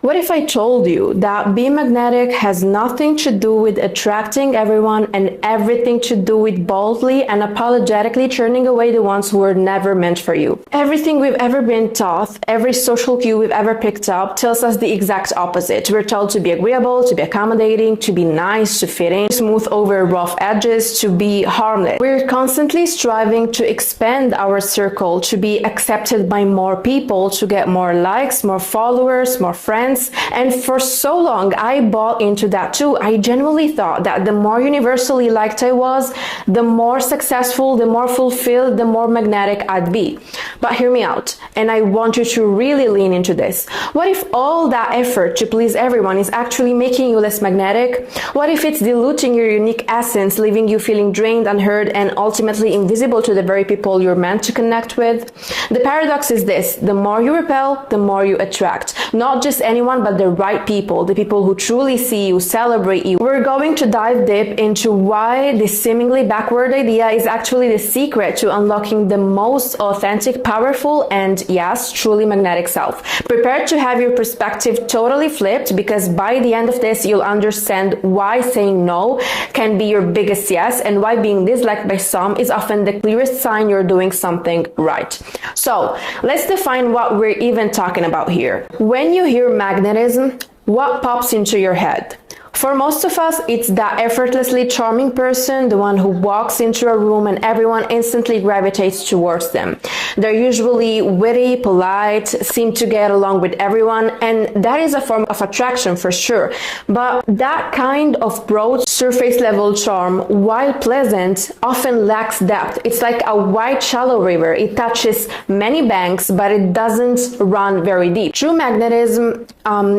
What if I told you that being magnetic has nothing to do with attracting everyone and everything to do with boldly and apologetically turning away the ones who were never meant for you? Everything we've ever been taught, every social cue we've ever picked up tells us the exact opposite. We're told to be agreeable, to be accommodating, to be nice, to fit in, smooth over rough edges, to be harmless. We're constantly striving to expand our circle, to be accepted by more people, to get more likes, more followers, more friends. And for so long, I bought into that too. I genuinely thought that the more universally liked I was, the more successful, the more fulfilled, the more magnetic I'd be. But hear me out, and I want you to really lean into this. What if all that effort to please everyone is actually making you less magnetic? What if it's diluting your unique essence, leaving you feeling drained, unheard, and ultimately invisible to the very people you're meant to connect with? The paradox is this: the more you repel, the more you attract. Not just anyone, but the right people, the people who truly see you, celebrate you. We're going to dive deep into why this seemingly backward idea is actually the secret to unlocking the most authentic, powerful, and yes, truly magnetic self. Prepare to have your perspective totally flipped, because by the end of this, you'll understand why saying no can be your biggest yes, and why being disliked by some is often the clearest sign you're doing something right. So let's define what we're even talking about here. When you hear magnetism, what pops into your head? For most of us, it's that effortlessly charming person, the one who walks into a room and everyone instantly gravitates towards them. They're usually witty, polite, seem to get along with everyone, and that is a form of attraction for sure. But that kind of broad, surface-level charm, while pleasant, often lacks depth. It's like a wide, shallow river. It touches many banks, but it doesn't run very deep. True magnetism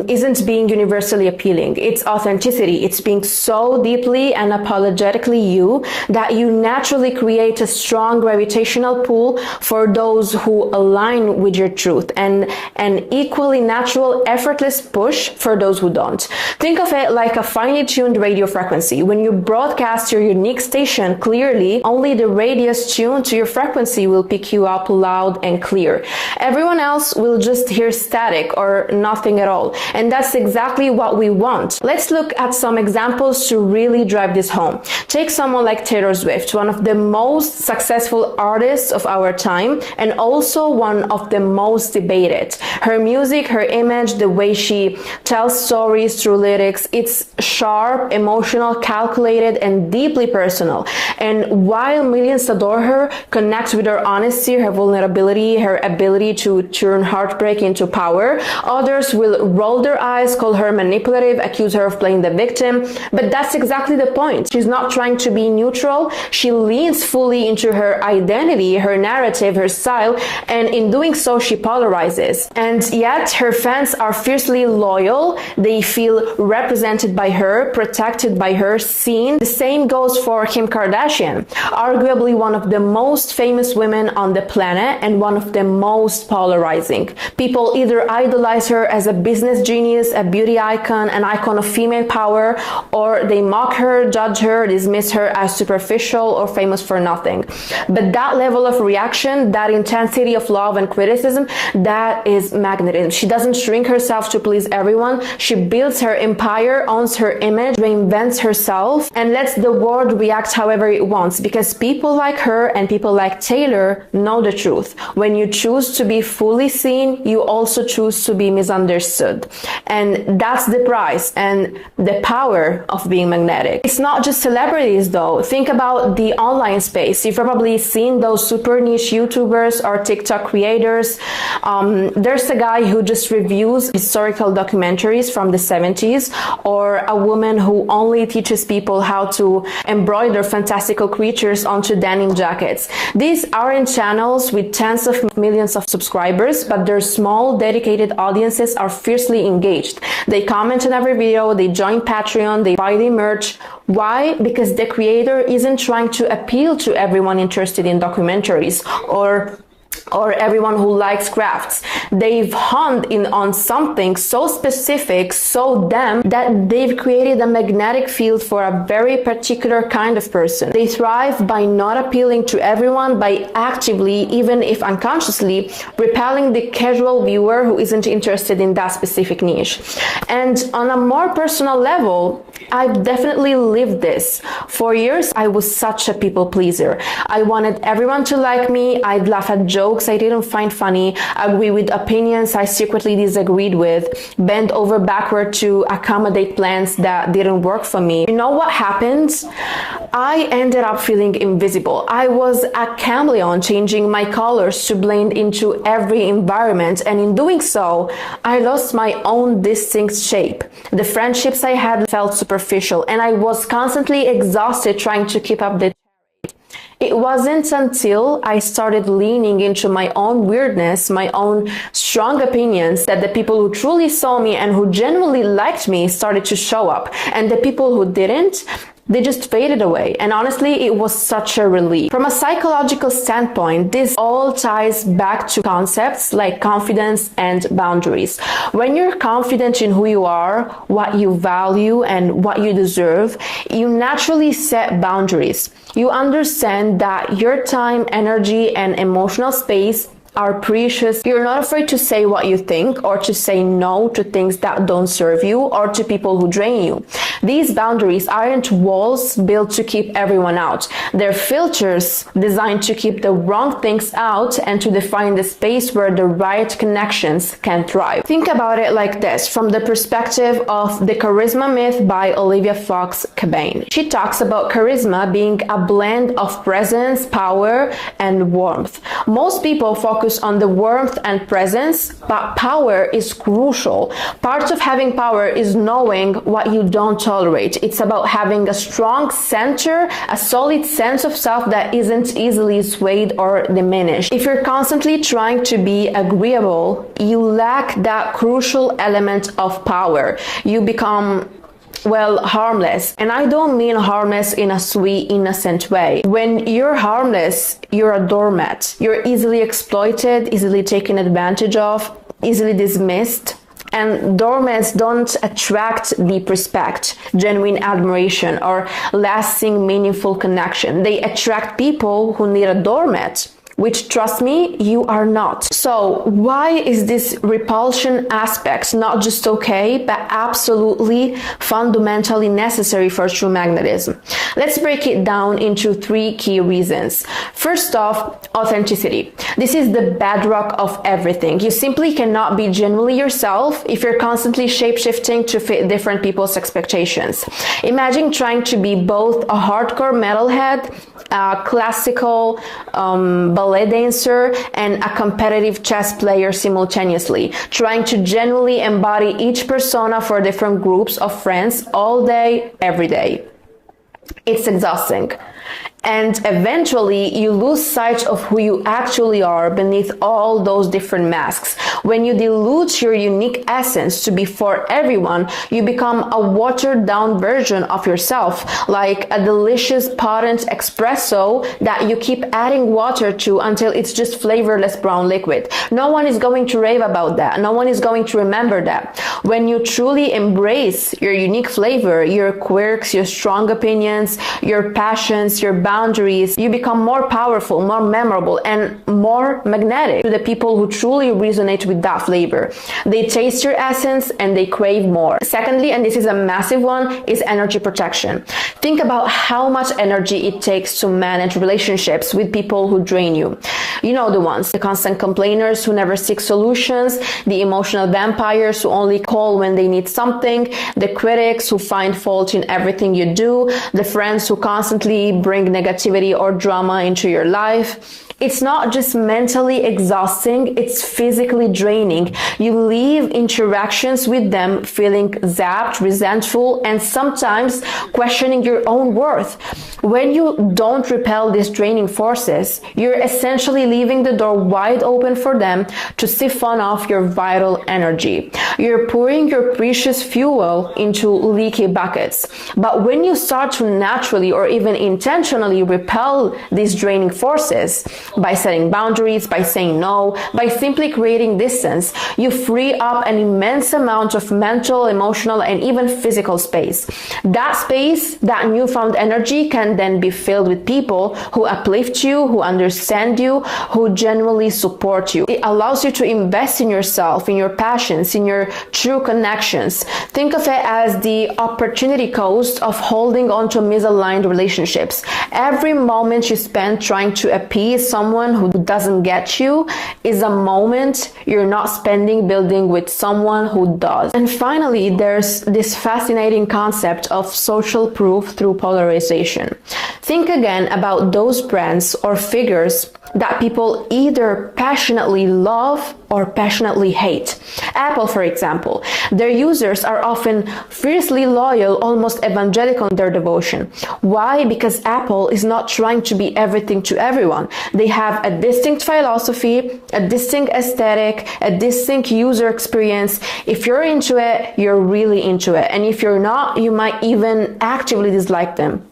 isn't being universally appealing. It's authenticity. It's being so deeply and apologetically you that you naturally create a strong gravitational pull for those who align with your truth, and an equally natural, effortless push for those who don't. Think of it like a finely tuned radio frequency. When you broadcast your unique station clearly, only the radius tuned to your frequency will pick you up loud and clear. Everyone else will just hear static or nothing at all. And that's exactly what we want. Let's look at some examples to really drive this home. Take someone like Taylor Swift, one of the most successful artists of our time, and also one of the most debated. Her music, her image, the way she tells stories through lyrics, it's sharp, emotional, calculated, and deeply personal. And while millions adore her, connect with her honesty, her vulnerability, her ability to turn heartbreak into power, others will roll their eyes, call her manipulative, accuse her of playing the victim. But that's exactly the point. She's not trying to be neutral. She leans fully into her identity, her narrative, her style, and in doing so, she polarizes. And yet, her fans are fiercely loyal. They feel represented by her, protected by her, seen. The same goes for Kim Kardashian, arguably one of the most famous women on the planet and one of the most polarizing. People either idolize her as a business genius, a beauty icon, an icon of female power, or they mock her, judge her, dismiss her as superficial or famous for nothing. But that level of reaction, that intensity of love and criticism, that is magnetism. She doesn't shrink herself to please everyone. She builds her empire, owns her image, reinvents herself, and lets the world react however it wants, because people like her and people like Taylor know the truth. When you choose to be fully seen, you also choose to be misunderstood. And that's the price and the power of being magnetic. It's not just celebrities though. Think about the online space. You've probably seen those super niche YouTubers or TikTok creators. There's a guy who just reviews historical documentaries from the 70s, or a woman who only teaches people how to embroider fantastical creatures onto denim jackets. These aren't channels with tens of millions of subscribers, but their small, dedicated audiences are fiercely engaged. They comment on every video, they join Patreon, they buy the merch. Why? Because the creator isn't trying to appeal to everyone interested in documentaries or or everyone who likes crafts. They've honed in on something so specific, so them, that they've created a magnetic field for a very particular kind of person. They thrive by not appealing to everyone, by actively, even if unconsciously, repelling the casual viewer who isn't interested in that specific niche. And on a more personal level, I've definitely lived this. For years, I was such a people pleaser. I wanted everyone to like me. I'd laugh at jokes I didn't find funny, agree with opinions I secretly disagreed with, bend over backward to accommodate plans that didn't work for me. You know what happened? I ended up feeling invisible. I was a chameleon, changing my colors to blend into every environment, and in doing so, I lost my own distinct shape. The friendships I had felt superficial, and I was constantly exhausted trying to keep up the. It wasn't until I started leaning into my own weirdness, my own strong opinions, that the people who truly saw me and who genuinely liked me started to show up. And the people who didn't, they just faded away. And honestly, it was such a relief. From a psychological standpoint, this all ties back to concepts like confidence and boundaries. When you're confident in who you are, what you value, and what you deserve, you naturally set boundaries. You understand that your time, energy, and emotional space are precious. You're not afraid to say what you think, or to say no to things that don't serve you, or to people who drain you. These boundaries aren't walls built to keep everyone out. They're filters designed to keep the wrong things out and to define the space where the right connections can thrive. Think about it like this, from the perspective of The Charisma Myth by Olivia Fox Cabane. She talks about charisma being a blend of presence, power, and warmth. Most people focus on the warmth and presence, but power is crucial. Part of having power is knowing what you don't tolerate. It's about having a strong center, a solid sense of self that isn't easily swayed or diminished. If you're constantly trying to be agreeable, you lack that crucial element of power. You become harmless. And I don't mean harmless in a sweet, innocent way. When you're harmless, you're a doormat. You're easily exploited, easily taken advantage of, easily dismissed. And doormats don't attract deep respect, genuine admiration, or lasting, meaningful connection. They attract people who need a doormat, which, trust me, you are not. So why is this repulsion aspect not just okay, but absolutely fundamentally necessary for true magnetism? Let's break it down into 3 key reasons. First off, authenticity. This is the bedrock of everything. You simply cannot be genuinely yourself if you're constantly shape-shifting to fit different people's expectations. Imagine trying to be both a hardcore metalhead, a classical ballet dancer, and a competitive chess player simultaneously, trying to genuinely embody each persona for different groups of friends all day, every day. It's exhausting. And eventually you lose sight of who you actually are beneath all those different masks. When you dilute your unique essence to be for everyone, you become a watered down version of yourself, like a delicious potent espresso that you keep adding water to until it's just flavorless brown liquid. No one is going to rave about that. No one is going to remember that. When you truly embrace your unique flavor, your quirks, your strong opinions, your passions, your boundaries, you become more powerful, more memorable, and more magnetic to the people who truly resonate with that flavor. They taste your essence and they crave more. Secondly, and this is a massive one, is energy protection. Think about how much energy it takes to manage relationships with people who drain you. You know the ones, the constant complainers who never seek solutions, the emotional vampires who only call when they need something, the critics who find fault in everything you do, the friends who constantly bring negativity or drama into your life. It's not just mentally exhausting, it's physically draining. You leave interactions with them feeling zapped, resentful, and sometimes questioning your own worth. When you don't repel these draining forces, you're essentially leaving the door wide open for them to siphon off your vital energy. You're pouring your precious fuel into leaky buckets. But when you start to naturally or even intentionally repel these draining forces, By setting boundaries, by saying no, by simply creating distance, you free up an immense amount of mental, emotional, and even physical space. That space, that newfound energy, can then be filled with people who uplift you, who understand you, who genuinely support you. It allows you to invest in yourself, in your passions, in your true connections. Think of it as the opportunity cost of holding on to misaligned relationships. Every moment you spend trying to appease someone who doesn't get you is a moment you're not spending building with someone who does. And finally, there's this fascinating concept of social proof through polarization. Think again about those brands or figures that people either passionately love or passionately hate. Apple, for example, their users are often fiercely loyal, almost evangelical in their devotion. Why? Because Apple is not trying to be everything to everyone. They have a distinct philosophy, a distinct aesthetic, a distinct user experience. If you're into it, you're really into it. And if you're not, you might even actively dislike them.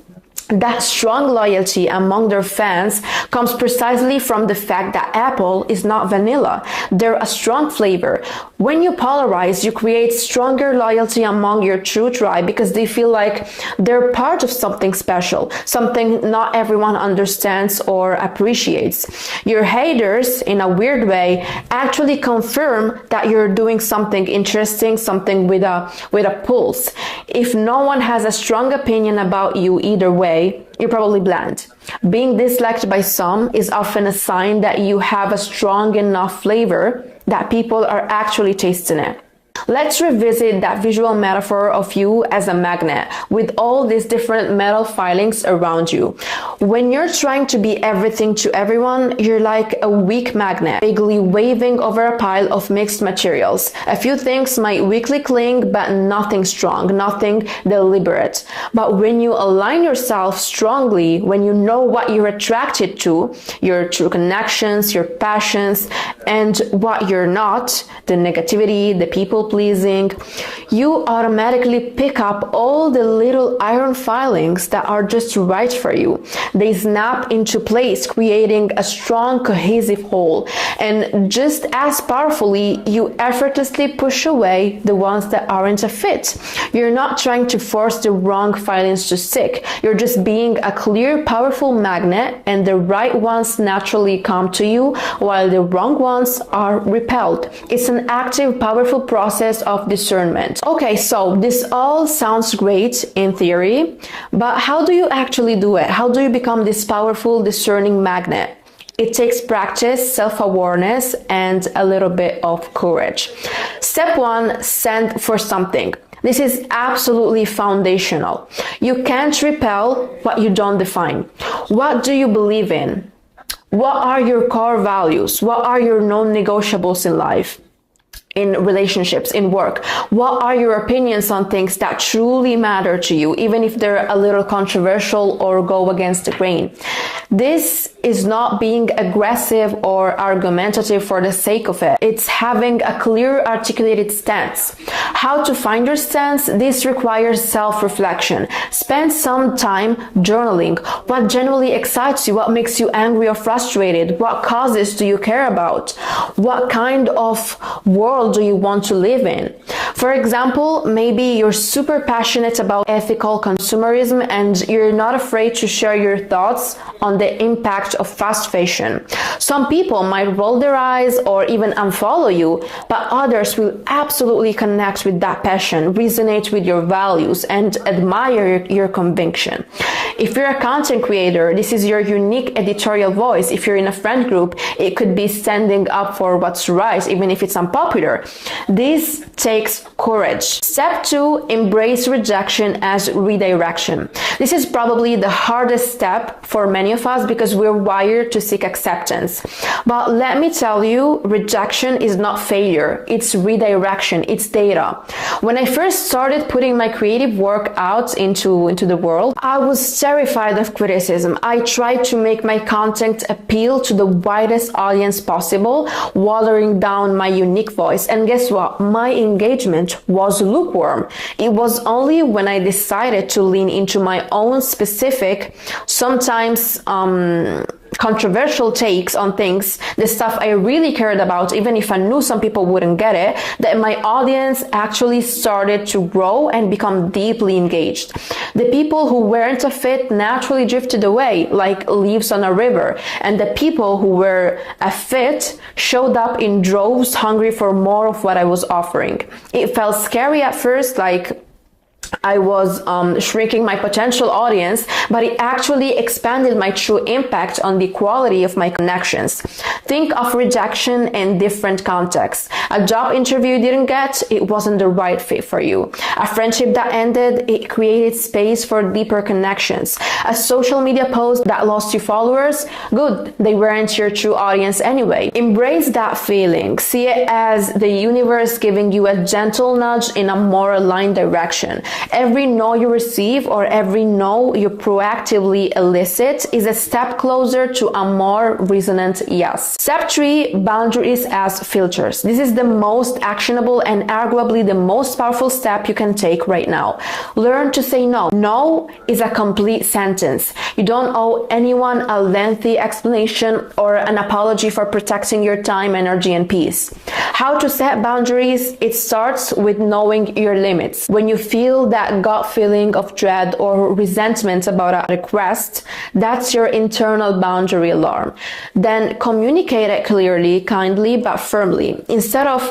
That strong loyalty among their fans comes precisely from the fact that Apple is not vanilla. They're a strong flavor. When you polarize, you create stronger loyalty among your true tribe because they feel like they're part of something special, something not everyone understands or appreciates. Your haters, in a weird way, actually confirm that you're doing something interesting, something with a pulse. If no one has a strong opinion about you either way, you're probably bland. Being disliked by some is often a sign that you have a strong enough flavor that people are actually tasting it. Let's revisit that visual metaphor of you as a magnet with all these different metal filings around you. When you're trying to be everything to everyone, you're like a weak magnet, vaguely waving over a pile of mixed materials. A few things might weakly cling, but nothing strong, nothing deliberate. But when you align yourself strongly, when you know what you're attracted to, your true connections, your passions, and what you're not, the negativity, the people pleasing, you automatically pick up all the little iron filings that are just right for you. They snap into place, creating a strong, cohesive whole. And just as powerfully, you effortlessly push away the ones that aren't a fit. You're not trying to force the wrong filings to stick. You're just being a clear, powerful magnet, and the right ones naturally come to you, while the wrong ones are repelled. It's an active, powerful process of discernment. Okay, so this all sounds great in theory, but how do you actually do it? How do you become this powerful, discerning magnet? It takes practice, self-awareness, and a little bit of courage. Step 1, stand for something. This is absolutely foundational. You can't repel what you don't define. What do you believe in? What are your core values? What are your non-negotiables in life? In relationships, in work? What are your opinions on things that truly matter to you, even if they're a little controversial or go against the grain? This is not being aggressive or argumentative for the sake of it. It's having a clear, articulated stance. How to find your stance? This requires self-reflection. Spend some time journaling. What genuinely excites you? What makes you angry or frustrated? What causes do you care about? What kind of world do you want to live in? For example, maybe you're super passionate about ethical consumerism and you're not afraid to share your thoughts on the impact of fast fashion. Some people might roll their eyes or even unfollow you, but others will absolutely connect with that passion, resonate with your values, and admire your conviction. If you're a content creator, this is your unique editorial voice. If you're in a friend group, it could be standing up for what's right, even if it's unpopular. This takes courage. Step 2, embrace rejection as redirection. This is probably the hardest step for many of us because we're wired to seek acceptance. But let me tell you, rejection is not failure. It's redirection. It's data. When I first started putting my creative work out into the world, I was terrified of criticism. I tried to make my content appeal to the widest audience possible, watering down my unique voice. And guess what? My engagement was lukewarm. It was only when I decided to lean into my own specific, sometimes controversial takes on things, the stuff I really cared about, even if I knew some people wouldn't get it, that my audience actually started to grow and become deeply engaged. The people who weren't a fit naturally drifted away like leaves on a river, and the people who were a fit showed up in droves, hungry for more of what I was offering. It felt scary at first, like I was shrinking my potential audience, but it actually expanded my true impact on the quality of my connections. Think of rejection in different contexts. A job interview you didn't get, it wasn't the right fit for you. A friendship that ended, it created space for deeper connections. A social media post that lost you followers, good, they weren't your true audience anyway. Embrace that feeling. See it as the universe giving you a gentle nudge in a more aligned direction. Every no you receive or every no you proactively elicit is a step closer to a more resonant yes. Step 3, boundaries as filters. This is the most actionable and arguably the most powerful step you can take right now. Learn to say no. No is a complete sentence. You don't owe anyone a lengthy explanation or an apology for protecting your time, energy, and peace. How to set boundaries? It starts with knowing your limits. When you feel that gut feeling of dread or resentment about a request, that's your internal boundary alarm. Then communicate it clearly, kindly, but firmly. Instead of,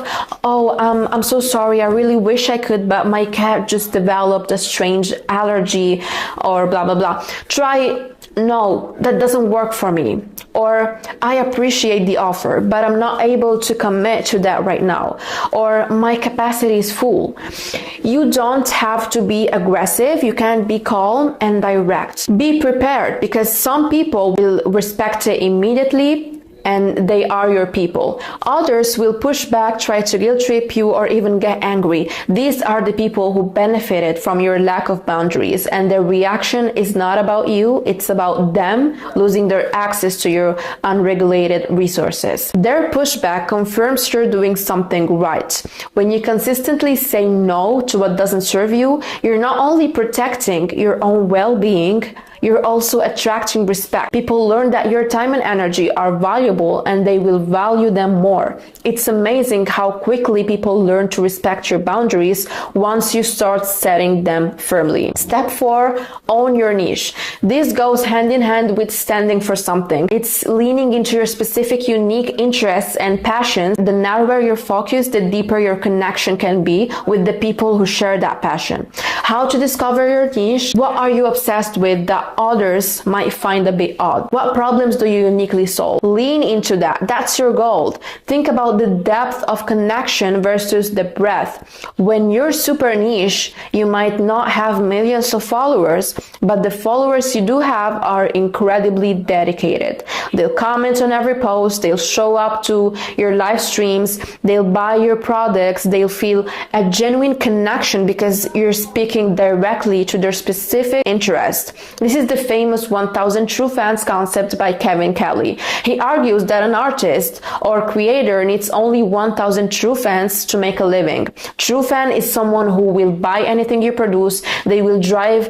I'm so sorry, I really wish I could, but my cat just developed a strange allergy, or blah, blah, blah. Try, no, that doesn't work for me. Or, I appreciate the offer, but I'm not able to commit to that right now. Or, my capacity is full. You don't have to be aggressive. You can be calm and direct. Be prepared, because some people will respect it immediately, and they are your people. Others will push back, try to guilt trip you, or even get angry. These are the people who benefited from your lack of boundaries, and their reaction is not about you, it's about them losing their access to your unregulated resources. Their pushback confirms you're doing something right. When you consistently say no to what doesn't serve you, you're not only protecting your own well-being, you're also attracting respect. People learn that your time and energy are valuable and they will value them more. It's amazing how quickly people learn to respect your boundaries once you start setting them firmly. Step 4, own your niche. This goes hand in hand with standing for something. It's leaning into your specific unique interests and passions. The narrower your focus, the deeper your connection can be with the people who share that passion. How to discover your niche? What are you obsessed with that others might find a bit odd? What problems do you uniquely solve? Lean into that. That's your goal. Think about the depth of connection versus the breadth. When you're super niche, you might not have millions of followers, but the followers you do have are incredibly dedicated. They'll comment on every post, they'll show up to your live streams, they'll buy your products, they'll feel a genuine connection because you're speaking directly to their specific interest. This is the famous 1000 True Fans concept by Kevin Kelly. He argues that an artist or creator needs only 1000 true fans to make a living. True fan is someone who will buy anything you produce, they will drive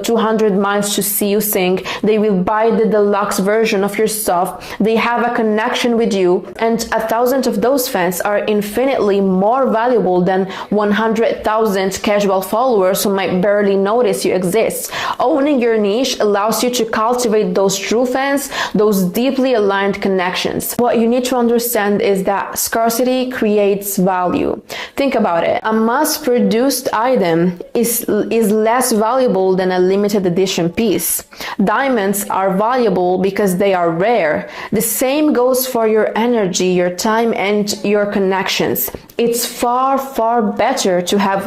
200 miles to see you sing, they will buy the deluxe version of your stuff, they have a connection with you, and 1,000 of those fans are infinitely more valuable than 100,000 casual followers who might barely notice you exist. Owning your niche allows you to cultivate those true fans, those deeply aligned connections. What you need to understand is that scarcity creates value. Think about it. A mass-produced item is less valuable than a limited edition piece. Diamonds are valuable because they are rare. The same goes for your energy, your time, and your connections. It's far, far better to have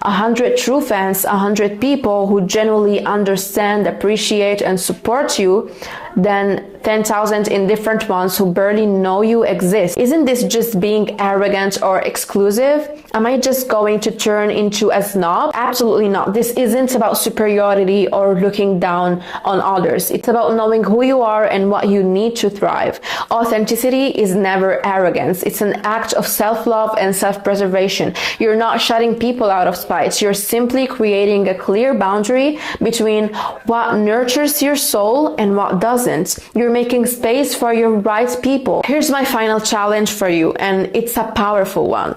100 true fans, 100 people who genuinely understand, appreciate, and support you than 10,000 indifferent ones who barely know you exist. Isn't this just being arrogant or exclusive? Am I just going to turn into a snob? Absolutely not. This isn't about superiority or looking down on others. It's about knowing who you are and what you need to thrive. Authenticity is never arrogance. It's an act of self-love and and self-preservation. You're not shutting people out of spite. You're simply creating a clear boundary between what nurtures your soul and what doesn't. You're making space for your right people. Here's my final challenge for you, and it's a powerful one.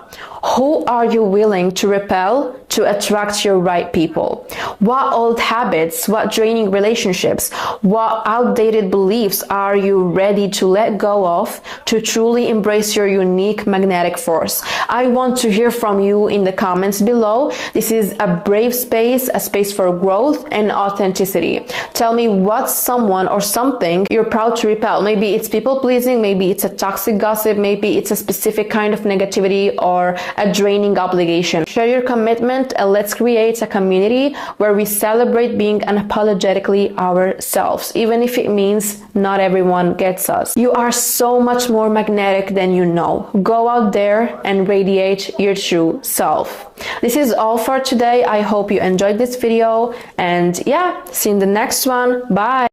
Who are you willing to repel to attract your right people? What old habits, what draining relationships, what outdated beliefs are you ready to let go of to truly embrace your unique magnetic force? I want to hear from you in the comments below. This is a brave space, a space for growth and authenticity. Tell me what's someone or something you're proud to repel. Maybe it's people pleasing, maybe it's a toxic gossip, maybe it's a specific kind of negativity or a draining obligation. Share your commitment and let's create a community where we celebrate being unapologetically ourselves, even if it means not everyone gets us. You are so much more magnetic than you know. Go out there and radiate your true self. This is all for today. I hope you enjoyed this video, and yeah, see you in the next one. Bye.